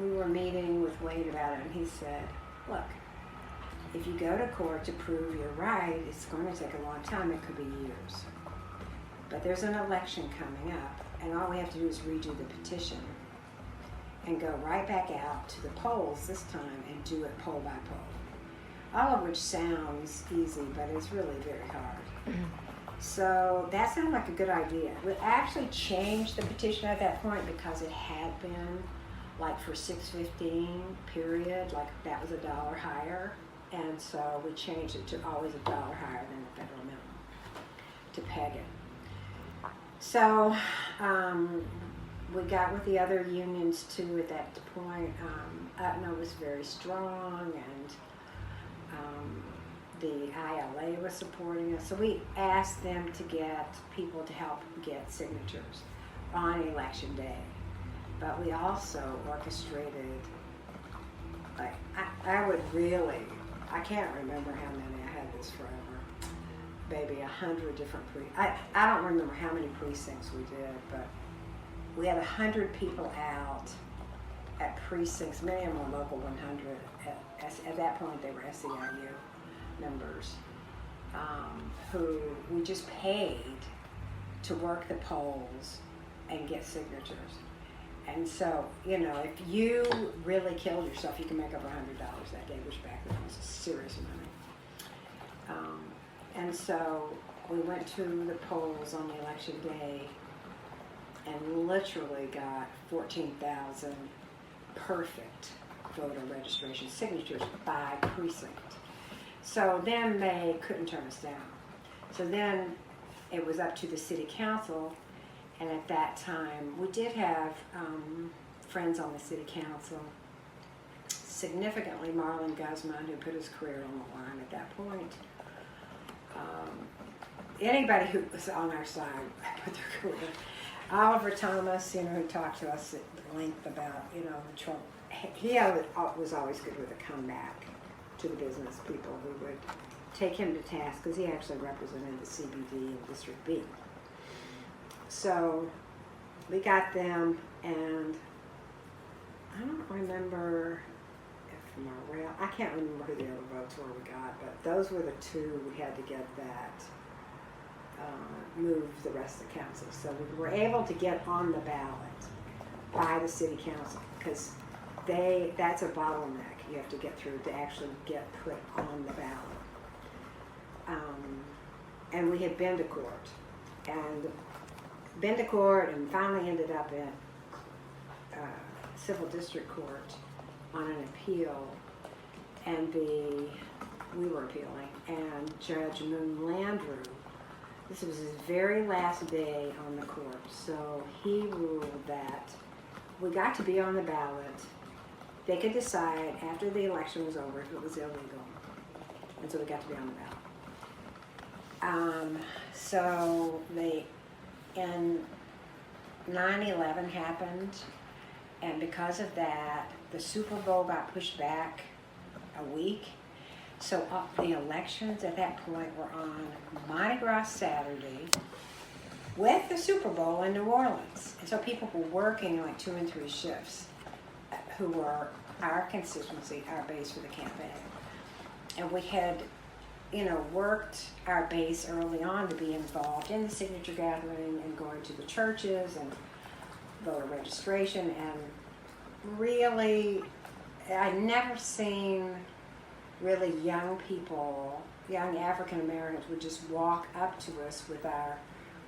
we were meeting with Wade about it, and he said, look, if you go to court to prove you're right, it's going to take a long time. It could be years. But there's an election coming up, and all we have to do is redo the petition and go right back out to the polls this time and do it poll by poll. All of which sounds easy, but it's really very hard. So that sounded like a good idea. We actually changed the petition at that point because it had been like for $6.15 period, like that was $1 higher. And so we changed it to always $1 higher than the federal minimum to peg it. So we got with the other unions too at that point. UTNA was very strong, and the ILA was supporting us. So we asked them to get people to help get signatures on election day. But we also orchestrated, like, I can't remember how many, I had this forever, maybe 100 different I don't remember how many precincts we did, but we had 100 people out at precincts, many of them were local 100. At that point they were SEIU members, who we just paid to work the polls and get signatures. And so, you know, if you really killed yourself, you can make over $100 that day, which back then was serious money. And so we went to the polls on the election day and literally got 14,000 perfect voter registration signatures by precinct. So then they couldn't turn us down. So then it was up to the city council. And at that time, we did have friends on the city council, significantly Marlon Guzman, who put his career on the line at that point. Anybody who was on our side put their career. Oliver Thomas, you know, who talked to us at length about, you know, the trouble. He was always good with a comeback to the business people who would take him to task, because he actually represented the CBD in District B. So we got them, and I don't remember if Morrell, I can't remember who the other votes were we got, but those were the two we had to get that move the rest of the council. So we were able to get on the ballot by the city council, because that's a bottleneck you have to get through to actually get put on the ballot. And we had been to court, and finally ended up at civil district court on an appeal, and we were appealing, and Judge Moon Landrew, this was his very last day on the court, so he ruled that we got to be on the ballot. They could decide after the election was over if it was illegal, and so we got to be on the ballot. So and 9/11 happened, and because of that, the Super Bowl got pushed back a week. So the elections at that point were on Mardi Gras Saturday with the Super Bowl in New Orleans. And so people were working like 2 and 3 shifts who were our constituency, our base for the campaign. And we had, you know, worked our base early on to be involved in the signature gathering and going to the churches and voter registration. And really, I'd never seen really young people, young African Americans would just walk up to us with our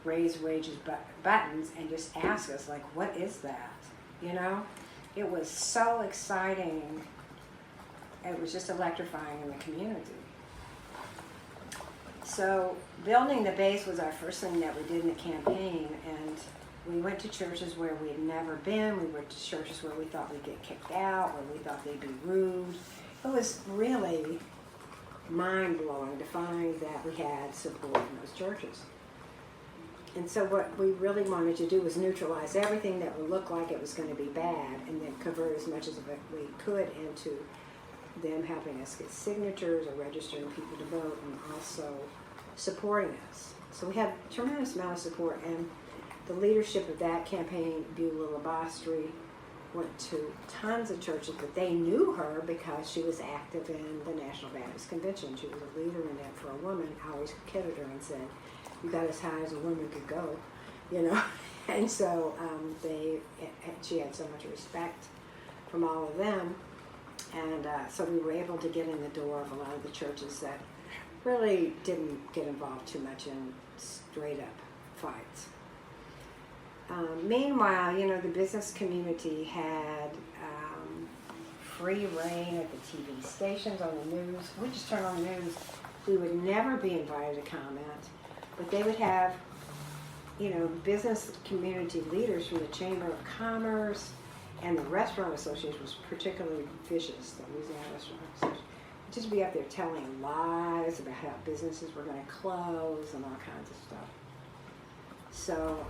raise wages buttons and just ask us, like, what is that? You know? It was so exciting. It was just electrifying in the community. So building the base was our first thing that we did in the campaign, and we went to churches where we had never been. We went to churches where we thought we'd get kicked out, where we thought they'd be rude. It was really mind-blowing to find that we had support in those churches. And so what we really wanted to do was neutralize everything that would look like it was going to be bad, and then convert as much as we could into them helping us get signatures or registering people to vote, and also supporting us. So we had a tremendous amount of support, and the leadership of that campaign, Beulah Labastri, went to tons of churches, but they knew her because she was active in the National Baptist Convention. She was a leader in that for a woman. I always kidded her and said, "You got as high as a woman could go," you know. And so she had so much respect from all of them, and so we were able to get in the door of a lot of the churches that really didn't get involved too much in straight up fights. Meanwhile, you know, the business community had free reign at the TV stations, on the news. We just turned on the news. We would never be invited to comment, but they would have, you know, business community leaders from the Chamber of Commerce and the Restaurant Association was particularly vicious, the Louisiana Restaurant Association. Just be up there telling lies about how businesses were going to close and all kinds of stuff. So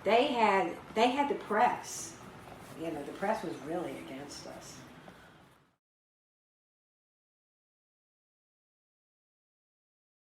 they had the press. You know, the press was really against us.